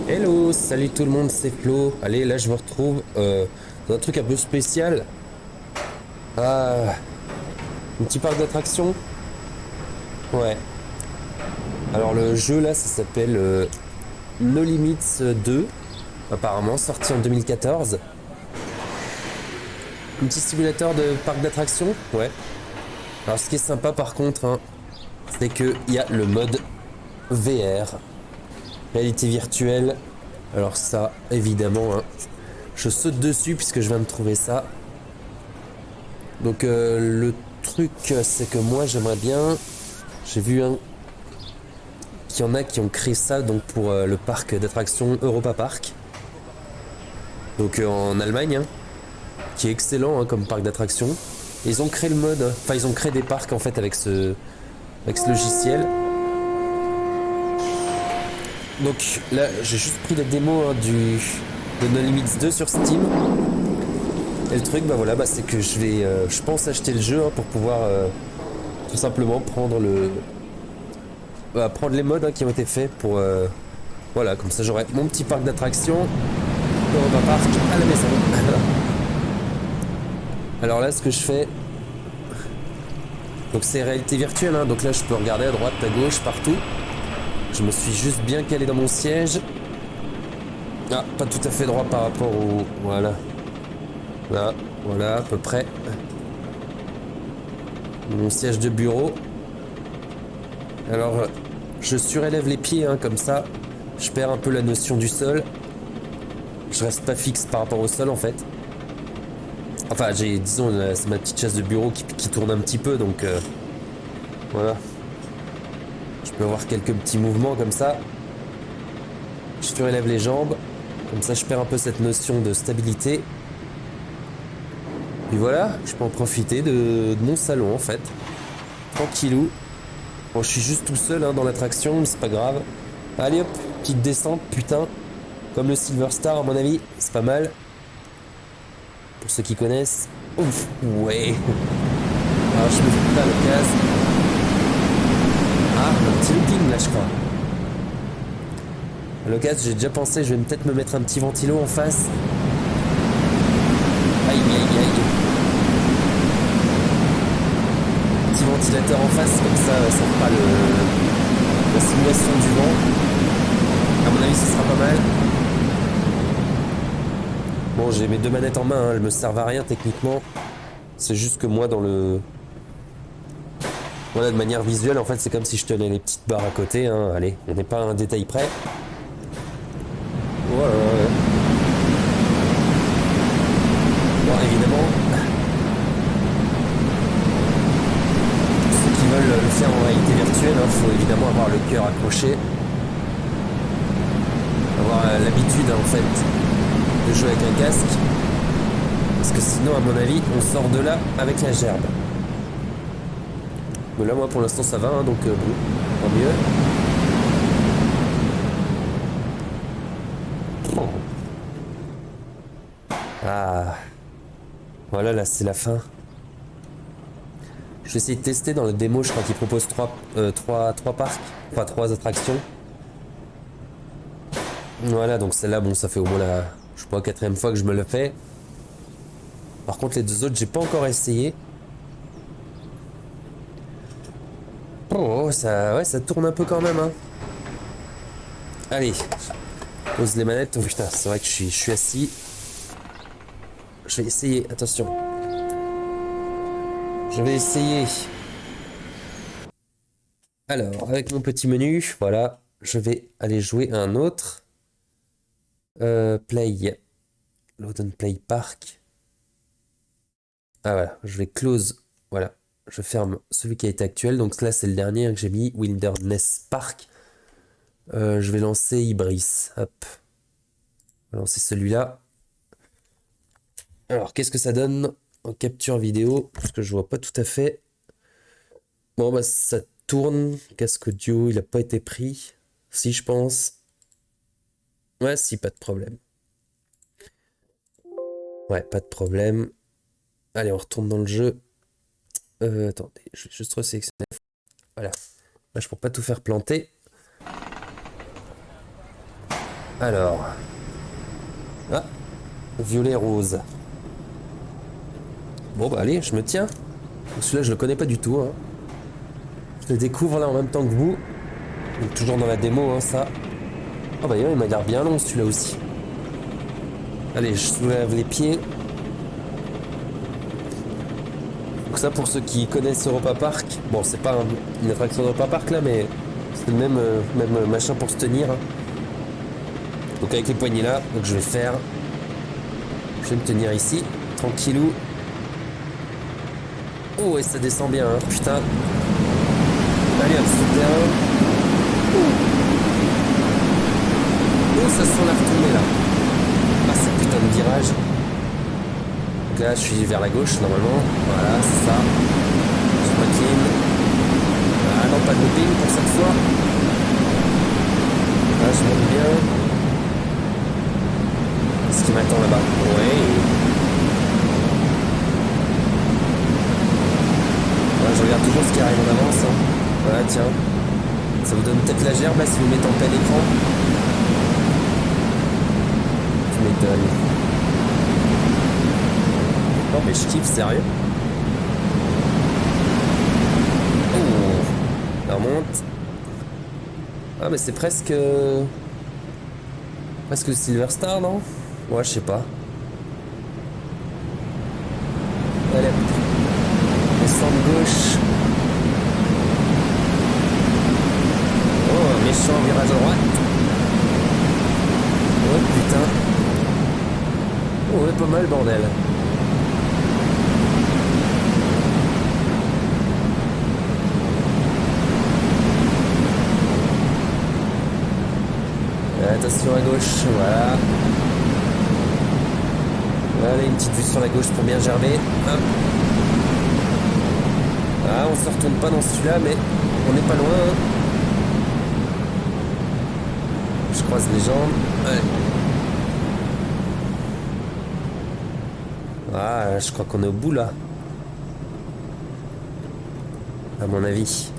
Hello, salut tout le monde, c'est Flo. Allez, là je me retrouve dans un truc un peu spécial. Ah, un petit parc d'attractions. Ouais. Alors le jeu là, ça s'appelle No Limits 2, apparemment sorti en 2014. Un petit simulateur de parc d'attractions. Ouais. Alors ce qui est sympa par contre, hein, c'est que il y a le mode VR, réalité virtuelle. Alors ça, évidemment, hein, je saute dessus puisque je viens de trouver ça. Donc le truc, c'est que moi j'aimerais bien. J'ai vu qu'il y en a qui ont créé ça donc pour le parc d'attractions Europa Park, donc en Allemagne, hein, qui est excellent hein, comme parc d'attractions. Ils ont créé le mode, enfin ils ont créé des parcs en fait avec ce logiciel. Donc là j'ai juste pris la démo hein, de No Limits 2 sur Steam. Et le truc bah voilà bah, c'est que je pense acheter le jeu hein, pour pouvoir tout simplement prendre les modes hein, qui ont été faits pour voilà, comme ça j'aurai mon petit parc d'attractions Europa Park à la maison. Alors là, ce que je fais, donc c'est réalité virtuelle, hein, donc là je peux regarder à droite, à gauche, partout. Je me suis juste bien calé dans mon siège. Ah, pas tout à fait droit par rapport au... Voilà. Là, voilà, à peu près. Mon siège de bureau. Alors, je surélève les pieds, hein, comme ça. Je perds un peu la notion du sol. Je reste pas fixe par rapport au sol, en fait. Enfin, disons, c'est ma petite chaise de bureau qui tourne un petit peu, donc... voilà. Je peux avoir quelques petits mouvements comme ça. Je surélève les jambes. Comme ça, je perds un peu cette notion de stabilité. Puis voilà, je peux en profiter de mon salon en fait. Tranquillou. Bon, je suis juste tout seul hein, dans l'attraction, mais c'est pas grave. Allez hop, petite descente, putain. Comme le Silver Star, à mon avis, c'est pas mal. Pour ceux qui connaissent. Ouf, ouais. Alors, je me fais pas l'occasion. Ah, un petit looping là, je crois. À l'occasion, j'ai déjà pensé, je vais peut-être me mettre un petit ventilo en face. Aïe, aïe, aïe. Petit ventilateur en face, comme ça fera la simulation du vent. À mon avis, ce sera pas mal. Bon, j'ai mes deux manettes en main, hein, elles me servent à rien techniquement. C'est juste que moi, voilà, de manière visuelle, en fait, c'est comme si je tenais les petites barres à côté. Hein. Allez, on n'est pas à un détail près. Voilà. Bon, évidemment, ceux qui veulent le faire en réalité virtuelle, il faut évidemment avoir le cœur accroché. Avoir l'habitude, en fait, de jouer avec un casque. Parce que sinon, à mon avis, on sort de là avec la gerbe. Mais là, moi, pour l'instant, ça va, hein, donc bon, tant mieux. Ah, voilà, là, c'est la fin. Je vais essayer de tester dans le démo, je crois qu'il propose trois parcs, enfin trois attractions. Voilà, donc celle-là, bon, ça fait au moins je crois, quatrième fois que je me le fais. Par contre, les deux autres, j'ai pas encore essayé. Oh, ça, ouais, ça tourne un peu quand même, hein. Allez, pose les manettes. Oh putain, c'est vrai que je suis assis. Je vais essayer, attention. Je vais essayer. Alors, avec mon petit menu, voilà, je vais aller jouer à un autre. Play. Load and Play Park. Ah voilà, je vais close. Voilà, je ferme celui qui a été actuel. Donc là, c'est le dernier que j'ai mis, Wilderness Park. Je vais lancer Ibris. Hop, je vais lancer celui-là. Alors, qu'est-ce que ça donne en capture vidéo? Parce que je vois pas tout à fait. Bon, bah, ça tourne. Casque audio, il a pas été pris. Si, je pense. Ouais, si, pas de problème. Ouais, pas de problème. Allez, on retourne dans le jeu. Attendez, je vais juste resélectionner. Voilà. Là, pour pas tout faire planter. Alors. Ah, violet rose. Bon bah allez, je me tiens. Celui-là je le connais pas du tout. Hein. Je le découvre là en même temps que vous. Donc, toujours dans la démo, hein, ça. Oh bah il m'a l'air bien long celui-là aussi. Allez, je soulève les pieds. Donc ça pour ceux qui connaissent Europa Park. Bon c'est pas une attraction d'Europa Park là, mais c'est le même machin pour se tenir. Hein. Donc avec les poignées là, donc je vais faire. Je vais me tenir ici, tranquillou. Oh et ça descend bien, hein, putain. Allez hop, souterrain. Oh ça sent la retournée là. Ah ce putain de virage. Donc là je suis vers la gauche normalement. Voilà, c'est ça. Je m'incline. Ah non, pas de looping pour cette fois. Là je monte bien. Qu'est-ce qui m'attend là-bas? Ouais. Je regarde toujours ce qui arrive en avance. Hein. Voilà, tiens. Ça vous donne peut-être la gerbe là si vous mettez en plein écran. Tu m'étonnes. Non mais je kiffe, sérieux. Oh, ça remonte. Ah mais c'est presque... Presque Silver Star, non? Ouais, je sais pas. Allez. Descendre gauche. Oh, un méchant virage à droite. Oh putain. Oh, ouais, pas mal, bordel. Attention à gauche, voilà. Allez, une petite vue sur la gauche pour bien gerber. Hop. Ah, on se retourne pas dans celui-là, mais on n'est pas loin. Hein. Je croise les jambes. Allez. Ah, je crois qu'on est au bout là. À mon avis.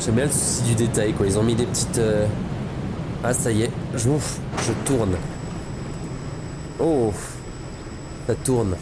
J'aime bien le souci du détail, quoi. Ils ont mis des petites... Ah, ça y est. Je tourne. Oh, ça tourne.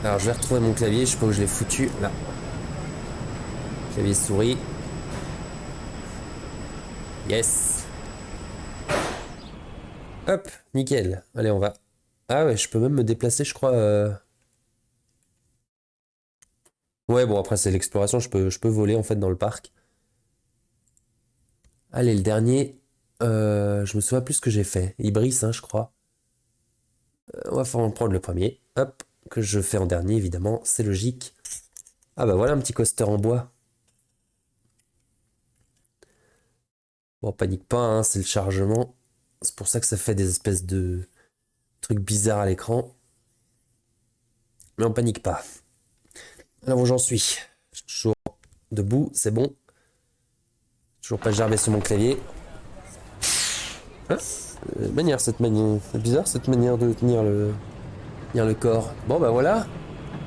Alors, je vais retrouver mon clavier. Je sais pas où je l'ai foutu. Là. Clavier souris. Yes. Hop, nickel. Allez, on va... Ah ouais, je peux même me déplacer, je crois... Ouais, bon, après, c'est l'exploration. Je peux voler, en fait, dans le parc. Allez, le dernier... je me souviens plus ce que j'ai fait. Ibris, hein, je crois. On va prendre le premier. Hop, que je fais en dernier, évidemment. C'est logique. Ah bah voilà un petit coaster en bois. Bon, panique pas, hein, c'est le chargement. C'est pour ça que ça fait des espèces de trucs bizarres à l'écran. Mais on panique pas. Alors où j'en suis? Je suis toujours debout, c'est bon. Toujours pas gerbé sur mon clavier. Hein, cette manière. C'est bizarre cette manière de tenir le corps. Bon bah voilà.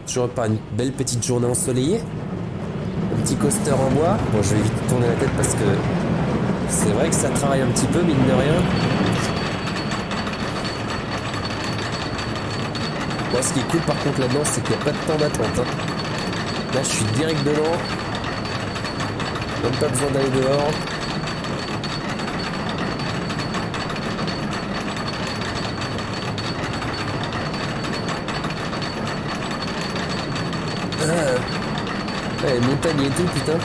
Toujours pas une belle petite journée ensoleillée. Un petit coaster en bois. Bon, je vais vite tourner la tête parce que c'est vrai que ça travaille un petit peu, mine de rien. Bon, ce qui est cool par contre là-dedans, c'est qu'il n'y a pas de temps d'attente. Hein. Là, je suis direct dedans. Même pas besoin d'aller dehors. Ouais, montagne et tout, putain.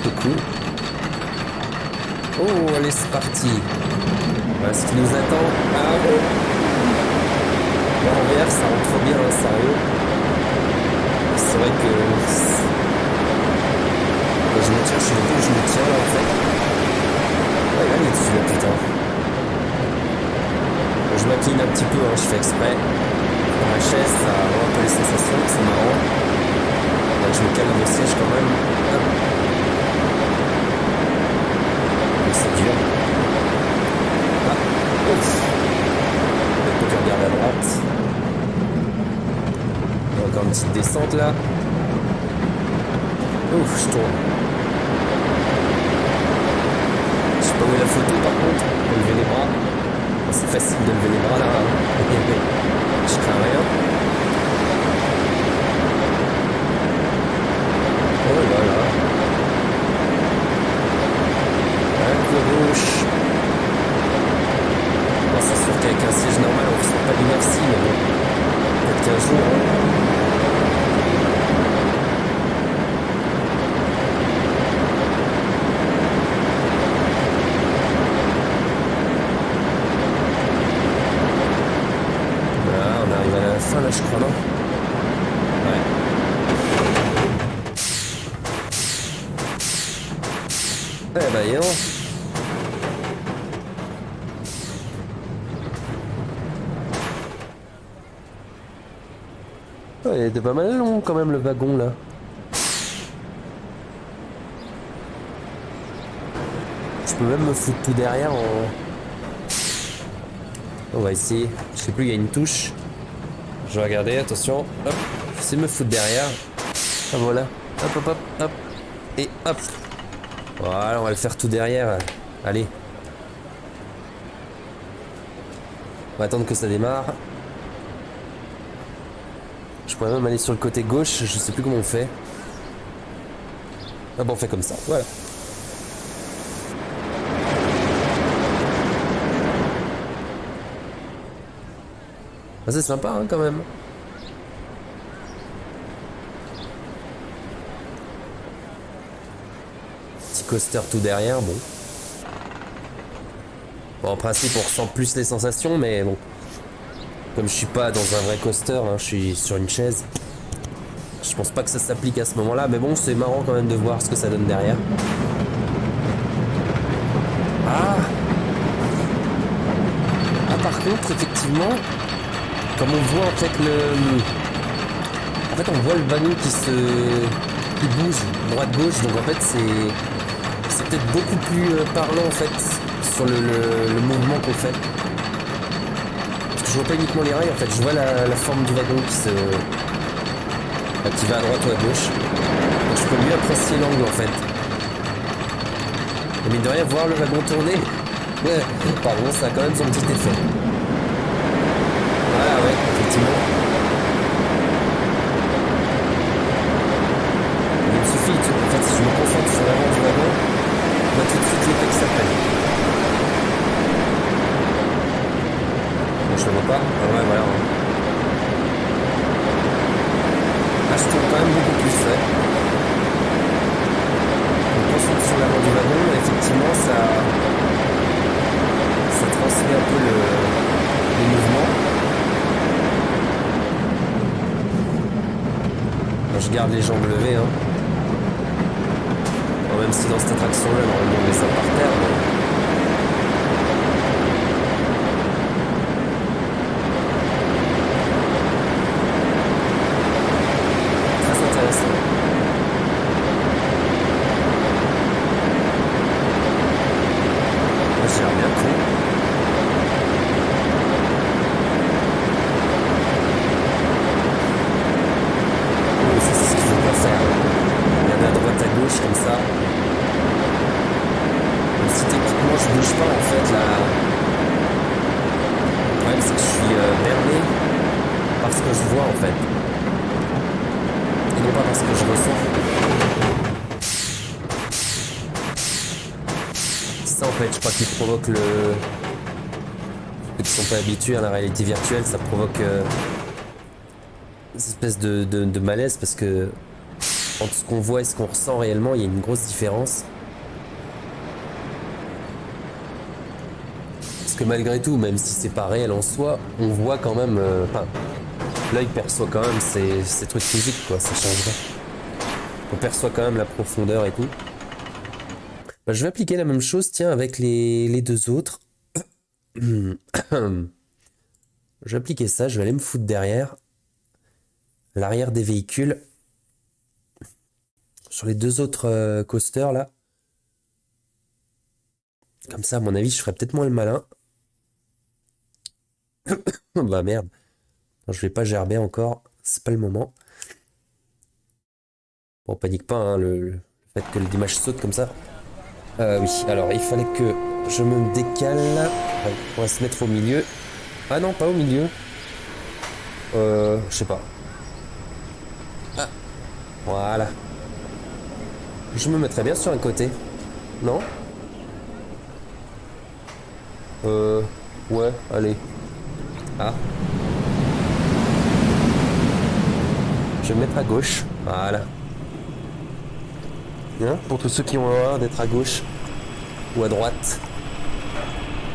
C'est cool. Oh, allez, c'est parti. Voilà ce qui nous attend. Ah, oh. Là, en VR, ça rend trop bien, hein, sérieux. C'est vrai que... je me tiens, je sais pas où je me tiens, là, en fait. Ouais, là, il est dessus, là, putain. Bon, je m'incline un petit peu, hein, je fais exprès. Dans ma chaise, ça rend un peu les sensations, c'est marrant. Je me calme mon siège quand même. Hop. Mais c'est dur. Ah, ouf. On peut regarder à droite. Encore une petite descente là. Ouf, je tourne. Je sais pas où est la photo par contre. Pour lever les bras. C'est facile de lever les bras là. Je crains rien. Oh là là. Un coup à gauche. Bon, c'est sûr qu'avec un siège normal on ne ressent pas l'inertie, mais bon. Peut-être qu'un jour. Hein. Voilà, on arrive à la fin là je crois, non? Ouais. Eh bah non. Ouais, il était pas mal long quand même le wagon là. Je peux même me foutre tout derrière en... On va essayer. Je sais plus, il y a une touche. Je vais regarder, attention. Hop, je sais me foutre derrière. Ah voilà. Hop, hop, hop, hop. Et hop. Voilà, on va le faire tout derrière. Allez. On va attendre que ça démarre. Je pourrais même aller sur le côté gauche, je sais plus comment on fait. Ah bon, on fait comme ça, voilà. Ah, c'est sympa hein, quand même. Petit coaster tout derrière, bon. Bon, en principe, on ressent plus les sensations, mais bon. Comme je suis pas dans un vrai coaster, hein, je suis sur une chaise. Je pense pas que ça s'applique à ce moment-là, mais bon, c'est marrant quand même de voir ce que ça donne derrière. Ah, par contre, effectivement, comme on voit en fait on voit le wagon qui bouge droite-gauche, donc en fait c'est peut-être beaucoup plus parlant en fait sur le mouvement qu'on fait. Parce que je vois pas uniquement les rails, en fait, je vois la forme du wagon qui va à droite ou à gauche. Donc je peux mieux apprécier l'angle en fait. Et mine de rien, voir le wagon tourner, pardon, ça a quand même son petit effet. Voilà, ouais, effectivement. Mais il me suffit, en fait, si je me concentre sur l'avant du wagon, on voit tout de suite l'effet que ça fait. Bon, je le vois pas. Ah ouais, voilà. Là, je tourne quand même beaucoup plus, ouais. Je me concentre sur l'avant du wagon, et effectivement, ça transmet un peu le mouvement. Je garde les jambes levées, hein. Bon, même si dans cette attraction-là, normalement, on met ça par terre, mais... Très intéressant. Moi, j'ai l'air bien con. Oh, ça, c'est ce qu'il faut pas faire. Regarder à droite, à gauche, comme ça. Même si techniquement, je bouge pas, en fait, là... Le problème, c'est que je suis berné par ce que je vois, en fait. Et non pas parce que je ressens. C'est ça, en fait, je crois qu'il provoque le... Ceux qui sont pas habitués à la réalité virtuelle, ça provoque une espèce de malaise parce que entre ce qu'on voit et ce qu'on ressent réellement, il y a une grosse différence. Parce que malgré tout, même si c'est pas réel en soi, on voit quand même... Enfin, l'œil perçoit quand même ces trucs physiques, quoi, ça change rien. On perçoit quand même la profondeur et tout. Bah, je vais appliquer la même chose, tiens, avec les deux autres. Je vais appliquer ça, je vais aller me foutre derrière. L'arrière des véhicules. Sur les deux autres coasters, là. Comme ça, à mon avis, je ferais peut-être moins le malin. Bah merde. Non, je vais pas gerber encore. C'est pas le moment. Bon, panique pas, hein, le fait que l'image saute comme ça. Oui, alors il fallait que je me décale. Ouais, on va se mettre au milieu. Ah non, pas au milieu. Je sais pas. Ah, voilà. Je me mettrais bien sur un côté. Non? Ouais, allez. Ah, je vais me mettre à gauche. Voilà. Hein, pour tous ceux qui ont horreur d'être à gauche ou à droite.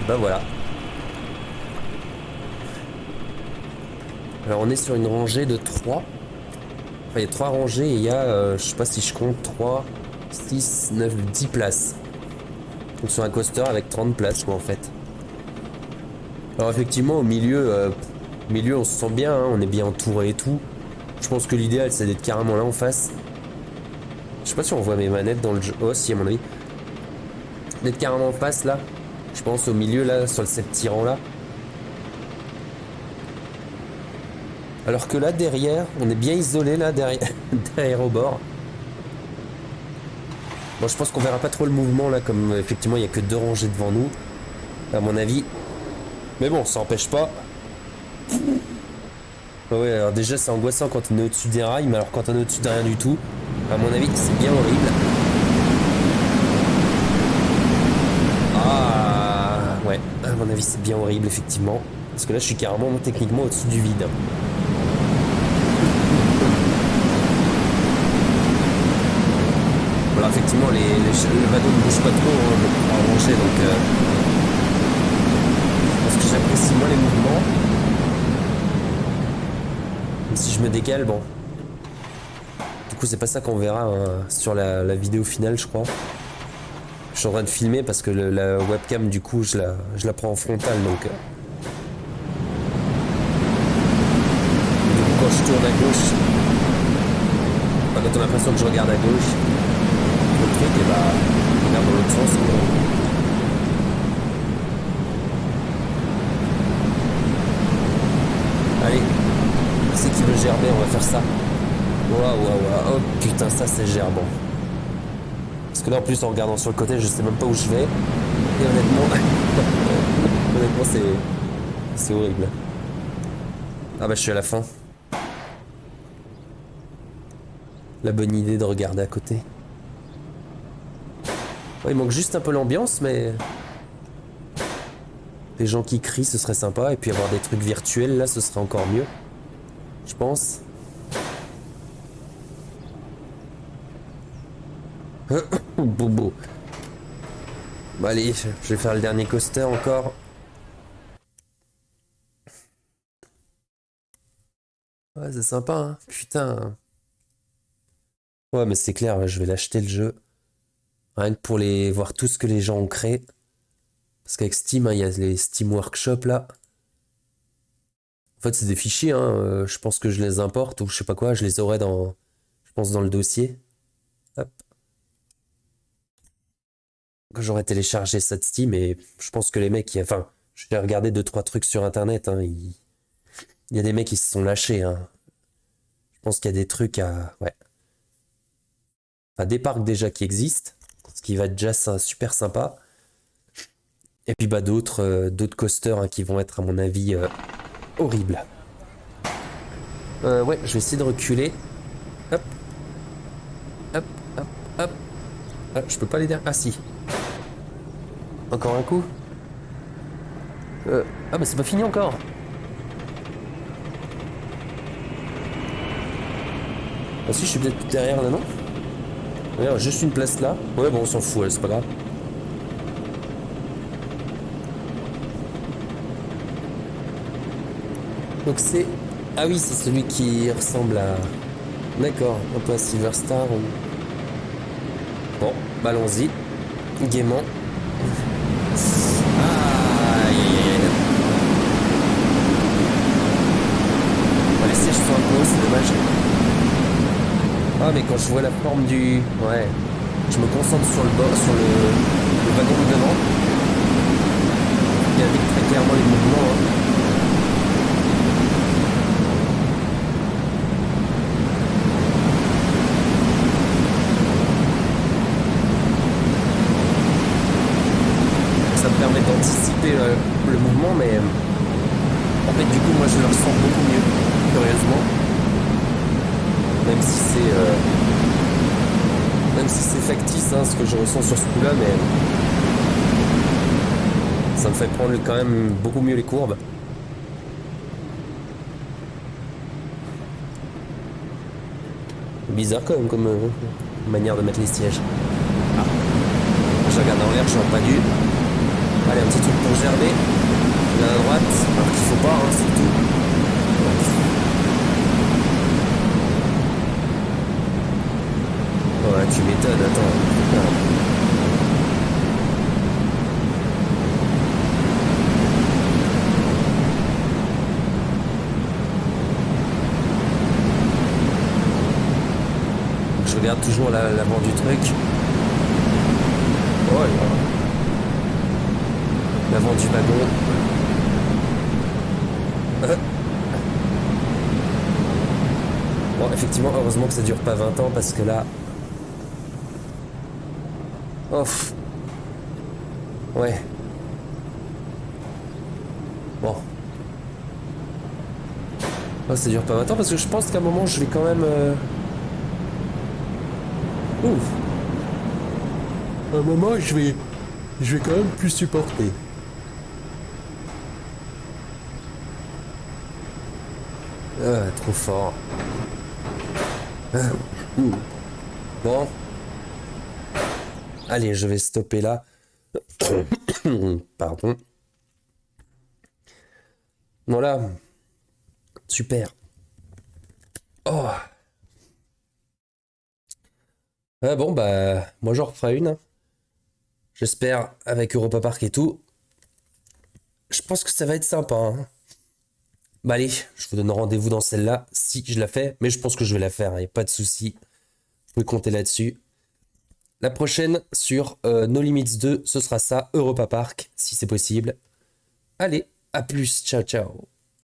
Ben voilà. Alors on est sur une rangée de 3. Enfin, il y a 3 rangées et il y a, je sais pas si je compte, 3, 6, 9, 10 places. Donc sur un coaster avec 30 places, quoi, en fait. Alors effectivement, au milieu on se sent bien, hein, on est bien entouré et tout. Je pense que l'idéal, c'est d'être carrément là en face. Je sais pas si on voit mes manettes dans le jeu. Oh, si, à mon avis. D'être carrément en face, là. Je pense au milieu, là, sur le septirant, là. Alors que là, derrière, on est bien isolé, là, derrière, derrière au bord. Bon, je pense qu'on verra pas trop le mouvement, là, comme effectivement, il y a que 2 rangées devant nous, à mon avis. Mais bon, ça empêche pas. Ouais, alors déjà, c'est angoissant quand on est au-dessus des rails, mais alors quand on est au-dessus de rien du tout, à mon avis, c'est bien horrible. Ah, ouais, à mon avis, c'est bien horrible, effectivement. Parce que là, je suis carrément, techniquement, au-dessus du vide. Voilà, effectivement, le bateau ne bouge pas trop, hein, le rangé, donc parce que j'apprécie moins les mouvements. Mais si je me décale, bon. Du coup, c'est pas ça qu'on verra hein, sur la vidéo finale, je crois. Je suis en train de filmer parce que la webcam, du coup, je la prends en frontale, donc. Du coup, quand je tourne à gauche, enfin, quand on a l'impression que je regarde à gauche, le truc, et bah, je regarde dans l'autre sens. Allez, c'est qui veut gerber, on va faire ça. Waouh, waouh, waouh, oh putain, ça c'est gerbant. Parce que là, en plus, en regardant sur le côté, je sais même pas où je vais. Et honnêtement, honnêtement, c'est horrible. Ah bah, je suis à la fin. La bonne idée de regarder à côté. Ouais, il manque juste un peu l'ambiance, mais des gens qui crient, ce serait sympa. Et puis avoir des trucs virtuels, là, ce serait encore mieux. Je pense. Bobo. Bon, allez, je vais faire le dernier coaster encore. Ouais, c'est sympa, hein. Putain. Ouais, mais c'est clair, je vais l'acheter le jeu. Rien que pour voir tout ce que les gens ont créé. Parce qu'avec Steam, hein, il y a les Steam Workshop là. En fait, c'est des fichiers, hein. Je pense que je les importe ou je sais pas quoi. Je les aurai je pense, dans le dossier. Hop. Quand j'aurai téléchargé ça de Steam et je pense que les mecs, enfin, j'ai regardé 2-3 trucs sur internet. Hein, il y a des mecs qui se sont lâchés. Hein. Je pense qu'il y a des trucs à. Ouais. Enfin, des parcs déjà qui existent. Ce qui va être déjà super sympa. Et puis bah d'autres coasters hein, qui vont être à mon avis horribles. Ouais, je vais essayer de reculer. Hop. Hop, hop, hop. Ah, je peux pas les derrière. Ah si. Encore un coup. Ah bah c'est pas fini encore. Ah si, je suis peut-être derrière là, non? Regarde, juste une place là. Ouais, bon, on s'en fout, c'est pas grave. Donc c'est... Ah oui, c'est celui qui ressemble à... D'accord, un peu à Silver Star. Ou... Bon, bah allons-y. Gaiement. Ah, les sièges sont un peu hauts, c'est dommage. Ah, mais quand je vois la forme du... Ouais. Je me concentre sur le bord, sur le wagon de devant. Il indique très clairement les mouvements. Hein. le mouvement, mais en fait, du coup, moi, je le ressens beaucoup mieux, curieusement. Même si c'est factice, hein, ce que je ressens sur ce coup-là, mais ça me fait prendre quand même beaucoup mieux les courbes. Bizarre quand même comme manière de mettre les sièges. Ah. Je regarde en l'air, je suis pas dû. Allez, un petit truc pour gerber. Là à droite, alors qu'il faut pas, hein, c'est tout. Ouais, tu m'étonnes, attends. Je regarde toujours l'avant du truc. Oh là. L'avant du wagon. Bon, effectivement, heureusement que ça dure pas 20 ans parce que là. Ouf. Ouais. Bon. Oh, ça dure pas 20 ans parce que je pense qu'à un moment je vais quand même. Ouf. À un moment je vais quand même plus supporter. Trop fort. Bon. Allez, je vais stopper là. Pardon. Voilà. Super. Oh. Ah bon, bah, moi j'en referai une. J'espère, avec Europa Park et tout. Je pense que ça va être sympa. Hein. Bah allez, je vous donne rendez-vous dans celle-là, si je la fais. Mais je pense que je vais la faire, il n'y a pas de souci. Vous pouvez compter là-dessus. La prochaine sur No Limits 2, ce sera ça, Europa Park, si c'est possible. Allez, à plus, ciao ciao.